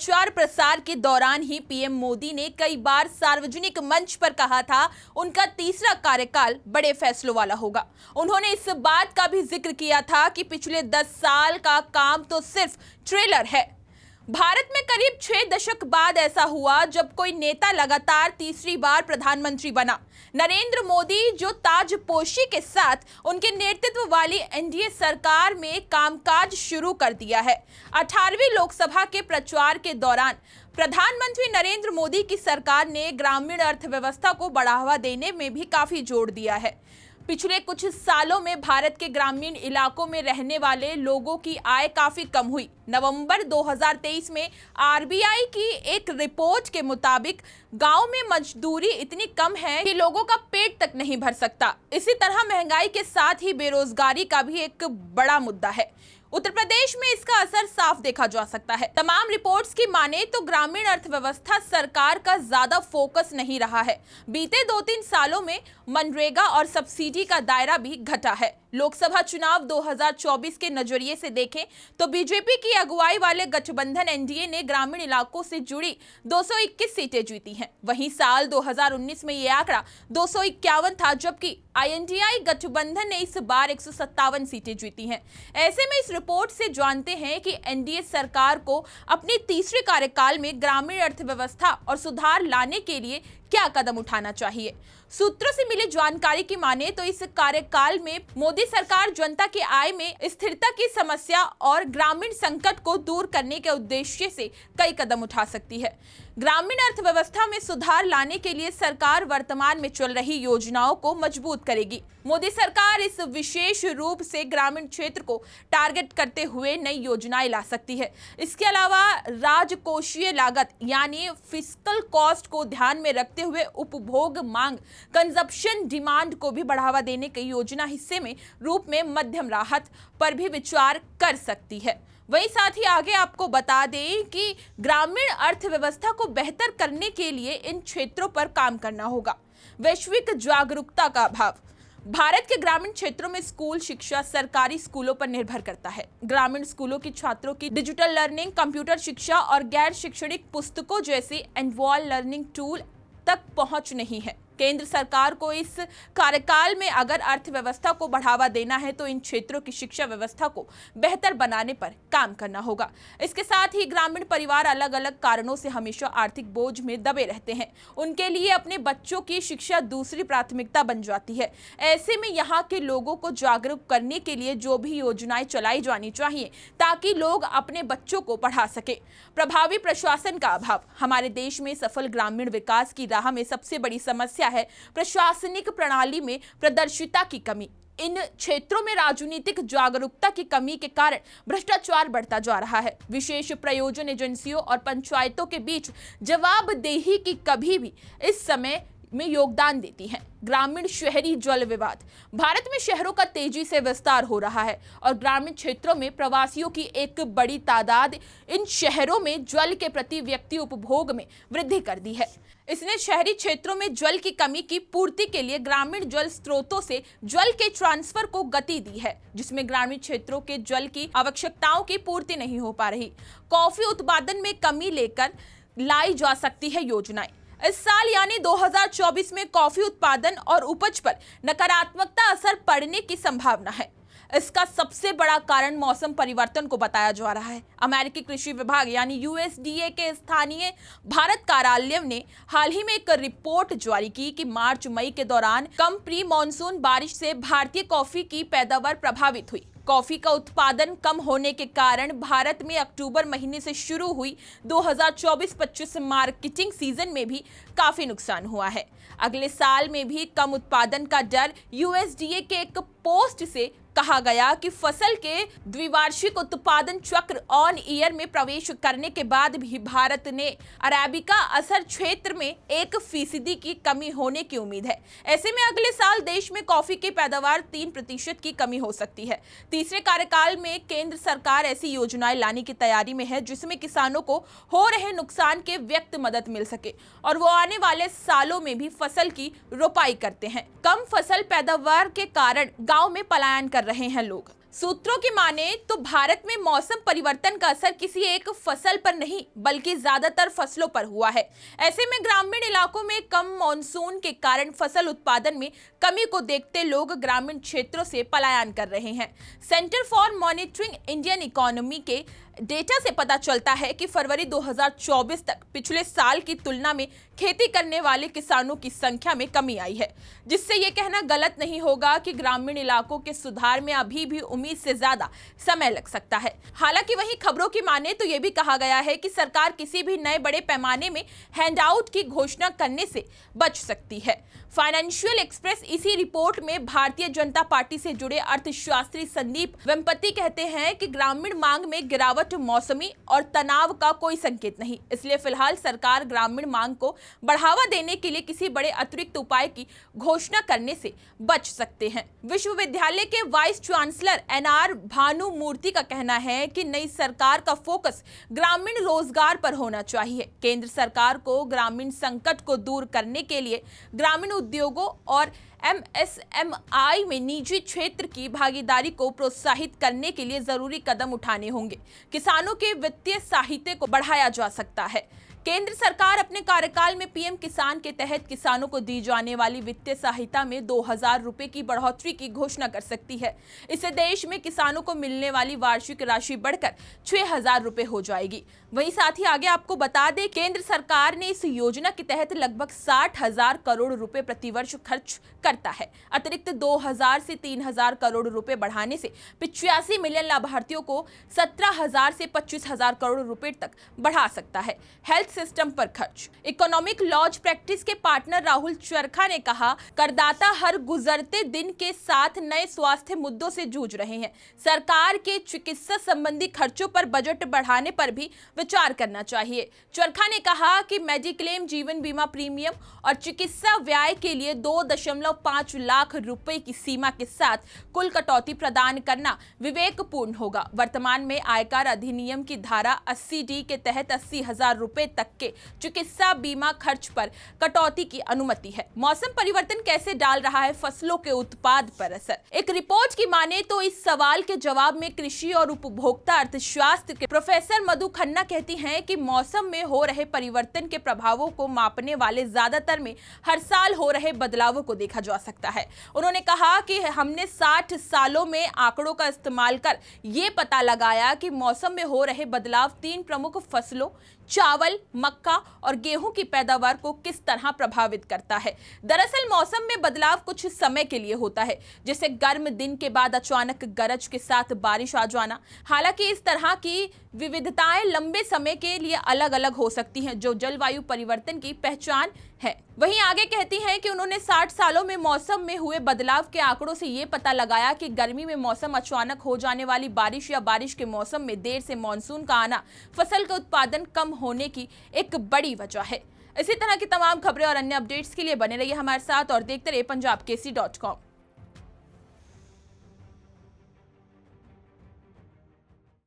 प्रचार प्रसार के दौरान ही पीएम मोदी ने कई बार सार्वजनिक मंच पर कहा था उनका तीसरा कार्यकाल बड़े फैसलों वाला होगा। उन्होंने इस बात का भी जिक्र किया था कि पिछले 10 साल का काम तो सिर्फ ट्रेलर है। भारत में करीब 6 दशक बाद ऐसा हुआ जब कोई नेता लगातार तीसरी बार प्रधानमंत्री बना। नरेंद्र मोदी जो ताजपोशी के साथ उनके नेतृत्व वाली एनडीए सरकार में कामकाज शुरू कर दिया है। 18वीं लोकसभा के प्रचार के दौरान प्रधानमंत्री नरेंद्र मोदी की सरकार ने ग्रामीण अर्थव्यवस्था को बढ़ावा देने में भी काफी जोर दिया है। पिछले कुछ सालों में भारत के ग्रामीण इलाकों में रहने वाले लोगों की आय काफी कम हुई। नवंबर 2023 में आरबीआई की एक रिपोर्ट के मुताबिक गांव में मजदूरी इतनी कम है कि लोगों का पेट तक नहीं भर सकता। इसी तरह महंगाई के साथ ही बेरोजगारी का भी एक बड़ा मुद्दा है। उत्तर प्रदेश में इसका असर साफ देखा जा सकता है। तमाम रिपोर्ट्स की माने तो ग्रामीण अर्थव्यवस्था सरकार का ज्यादा फोकस नहीं रहा है। बीते 2-3 सालों में मनरेगा और सब्सिडी का दायरा भी घटा है। लोकसभा चुनाव 2024 के नजरिए से देखें तो बीजेपी की अगुवाई वाले गठबंधन एनडीए ने ग्रामीण इलाकों से जुड़ी 221 सीटें जीती हैं। वहीं साल 2019 में यह आंकड़ा 251 था, जबकि आईएनडीआई गठबंधन ने इस बार 157 सीटें जीती हैं। ऐसे में इस रिपोर्ट से जानते हैं कि एनडीए सरकार को अपने तीसरे कार्यकाल में ग्रामीण अर्थव्यवस्था और सुधार लाने के लिए क्या कदम उठाना चाहिए। सूत्रों से मिली जानकारी की माने तो इस कार्यकाल में मोदी सरकार जनता की आय में स्थिरता की समस्या और ग्रामीण संकट को दूर करने के उद्देश्य से कई कदम उठा सकती है। ग्रामीण अर्थव्यवस्था में सुधार लाने के लिए सरकार वर्तमान में चल रही योजनाओं को मजबूत करेगी। मोदी सरकार इस विशेष रूप से ग्रामीण क्षेत्र को टारगेट करते हुए नई योजनाएं ला सकती है। इसके अलावा राजकोषीय लागत यानी फिस्कल कॉस्ट को ध्यान में रखते हुए उपभोग मांग कंजप्शन डिमांड को भी बढ़ावा देने की योजना हिस्से में रूप में मध्यम राहत पर भी विचार कर सकती है। वहीं साथ ही आगे आपको बता दें कि ग्रामीण अर्थव्यवस्था को बेहतर करने के लिए इन क्षेत्रों पर काम करना होगा। वैश्विक जागरूकता का अभाव। भारत के ग्रामीण क्षेत्रों में स्कूल शिक्षा सरकारी स्कूलों पर निर्भर करता है। ग्रामीण स्कूलों की छात्रों की डिजिटल लर्निंग, कंप्यूटर शिक्षा और गैर शैक्षणिक पुस्तकों जैसे एडवांस्ड लर्निंग टूल तक पहुंच नहीं है। केंद्र सरकार को इस कार्यकाल में अगर अर्थव्यवस्था को बढ़ावा देना है तो इन क्षेत्रों की शिक्षा व्यवस्था को बेहतर बनाने पर काम करना होगा। इसके साथ ही ग्रामीण परिवार अलग अलग कारणों से हमेशा आर्थिक बोझ में दबे रहते हैं। उनके लिए अपने बच्चों की शिक्षा दूसरी प्राथमिकता बन जाती है। ऐसे में यहाँ के लोगों को जागरूक करने के लिए जो भी योजनाएं चलाई जानी चाहिए ताकि लोग अपने बच्चों को पढ़ा सके। प्रभावी प्रशासन का अभाव। हमारे देश में सफल ग्रामीण विकास की राह में सबसे बड़ी समस्या है प्रशासनिक प्रणाली में पारदर्शिता की कमी। इन क्षेत्रों में राजनीतिक जागरूकता की कमी के कारण भ्रष्टाचार बढ़ता जा रहा है। विशेष प्रयोजन एजेंसियों और पंचायतों के बीच जवाबदेही की कमी भी इस समय में योगदान देती है। ग्रामीण शहरी जल विवाद। भारत में शहरों का तेजी से विस्तार हो रहा है और ग्रामीण क्षेत्रों में प्रवासियों की एक बड़ी तादाद इन शहरों में जल के प्रति व्यक्ति उपभोग में वृद्धि कर दी है। इसने शहरी क्षेत्रों में जल की कमी की पूर्ति के लिए ग्रामीण जल स्रोतों से जल के ट्रांसफर को गति दी है, जिसमें ग्रामीण क्षेत्रों के जल की आवश्यकताओं की पूर्ति नहीं हो पा रही। कॉफी उत्पादन में कमी लेकर लाई जा सकती है योजनाएं। इस साल यानी 2024 में कॉफी उत्पादन और उपज पर नकारात्मकता असर पड़ने की संभावना है। इसका सबसे बड़ा कारण मौसम परिवर्तन को बताया जा रहा है। अमेरिकी कृषि विभाग यानी यूएसडीए के स्थानीय भारत कार्यालय ने हाल ही में एक रिपोर्ट जारी की कि मार्च-मई के दौरान कम प्री मानसून बारिश से भारतीय कॉफी की पैदावार प्रभावित हुई। कॉफी का उत्पादन कम होने के कारण भारत में अक्टूबर महीने से शुरू हुई 2024-25 मार्केटिंग सीजन में भी काफी नुकसान हुआ है। अगले साल में भी कम उत्पादन का डर। यूएसडीए के एक पोस्ट से कहा गया कि फसल के द्विवार्षिक उत्पादन चक्र ऑन ईयर में प्रवेश करने के बाद भी भारत ने अरेबिका असर क्षेत्र में 1% की कमी होने की उम्मीद है। ऐसे में अगले साल देश में कॉफी की पैदावार 3% की कमी हो सकती है। तीसरे कार्यकाल में केंद्र सरकार ऐसी योजनाएं लाने की तैयारी में है जिसमें किसानों को हो रहे नुकसान के व्यक्त मदद मिल सके और वो आने वाले सालों में भी फसल की रोपाई करते हैं। कम फसल पैदावार के कारण गांव में पलायन कर रहे हैं लोग। सूत्रों की माने तो भारत में मौसम परिवर्तन का असर किसी एक फसल पर नहीं बल्कि ज्यादातर फसलों पर हुआ है। ऐसे में ग्रामीण इलाकों में कम मॉनसून के कारण फसल उत्पादन में कमी को देखते लोग ग्रामीण क्षेत्रों से पलायन कर रहे हैं। Centre for monitoring Indian economy के डेटा से पता चलता है कि फरवरी 2024 तक पिछले साल की तुलना में खेती करने वाले किसानों की संख्या में कमी आई है, जिससे ये कहना गलत नहीं होगा कि ग्रामीण इलाकों के सुधार में अभी भी उम्मीद से ज्यादा समय लग सकता है। हालांकि वहीं खबरों की माने तो ये भी कहा गया है कि सरकार किसी भी नए बड़े पैमाने में हैंडआउट की घोषणा करने से बच सकती है। फाइनेंशियल एक्सप्रेस इसी रिपोर्ट में भारतीय जनता पार्टी से जुड़े अर्थशास्त्री संदीप वेम्पति कहते हैं कि ग्रामीण मांग में गिरावट मौसमी और तनाव का कोई संकेत नहीं, इसलिए फिलहाल सरकार ग्रामीण मांग को बढ़ावा देने के लिए किसी बड़े अतिरिक्त उपाय की घोषणा करने से बच सकते हैं। विश्वविद्यालय के वाइस चांसलर NR भानुमूर्ति का कहना है कि नई सरकार का फोकस ग्रामीण रोजगार पर होना चाहिए। केंद्र सरकार को ग्रामीण संकट को दूर करने के लिए ग्रामीण उद्योगों और MSMI में निजी क्षेत्र की भागीदारी को प्रोत्साहित करने के लिए जरूरी कदम उठाने होंगे। किसानों के वित्तीय सहायता को बढ़ाया जा सकता है। केंद्र सरकार अपने कार्यकाल में पीएम किसान के तहत किसानों को दी जाने वाली वित्तीय सहायता में 2000 रुपए की बढ़ोतरी की घोषणा कर सकती है। इससे देश में किसानों को मिलने वाली वार्षिक राशि बढ़कर 6000 रुपए हो जाएगी। वहीं साथ ही आगे आपको बता दें, केंद्र सरकार ने इस योजना के तहत लगभग 60,000 करोड़ रुपए प्रतिवर्ष खर्च करता है। अतिरिक्त 2000 से 3000 करोड़ रुपए बढ़ाने से 85 मिलियन लाभार्थियों को 17,000 से 25,000 करोड़ रुपए तक बढ़ा सकता है। हेल्थ सिस्टम पर खर्च। इकोनॉमिक लॉज प्रैक्टिस के पार्टनर राहुल चरखा ने कहा, करदाता हर गुजरते दिन के साथ नए स्वास्थ्य मुद्दों से जूझ रहे हैं। सरकार के चिकित्सा संबंधी खर्चों पर बजट बढ़ाने पर भी विचार करना चाहिए। चरखा ने कहा कि मेडिक्लेम जीवन बीमा प्रीमियम और चिकित्सा व्यय के लिए 2.5 लाख रुपए की सीमा के साथ कुल कटौती प्रदान करना विवेकपूर्ण होगा। वर्तमान में आयकर अधिनियम की धारा 80D के तहत 80,000 रुपए तक के चिकित्सा बीमा खर्च पर कटौती की अनुमति है। मौसम परिवर्तन कैसे डाल रहा है फसलों के उत्पाद पर असर? एक रिपोर्ट की माने तो इस सवाल के जवाब में कृषि और उपभोक्ता अर्थशास्त्र के प्रोफेसर मधु खन्ना कहती हैं कि मौसम में हो रहे परिवर्तन के प्रभावों को मापने वाले ज्यादातर में हर साल हो रहे बदलावों को देखा जा सकता है। उन्होंने कहा कि हमने 60 सालों में आंकड़ों का इस्तेमाल कर ये पता लगाया कि मौसम में हो रहे बदलाव 3 प्रमुख फसलों चावल, मक्का और गेहूं की पैदावार को किस तरह प्रभावित करता है। दरअसल मौसम में बदलाव कुछ समय के लिए होता है, जैसे गर्म दिन के बाद अचानक गरज के साथ बारिश आ जाना। हालांकि इस तरह की विविधताएं लंबे समय के लिए अलग अलग हो सकती हैं, जो जलवायु परिवर्तन की पहचान है। वहीं आगे कहती हैं कि उन्होंने 60 सालों में मौसम में हुए बदलाव के आंकड़ों से ये पता लगाया कि गर्मी में मौसम अचानक हो जाने वाली बारिश या बारिश के मौसम में देर से मानसून का आना फसल का उत्पादन कम होने की एक बड़ी वजह है। इसी तरह की तमाम खबरें और अन्य अपडेट्स के लिए बने रहिए हमारे साथ और देखते रहिए punjabkesi.com।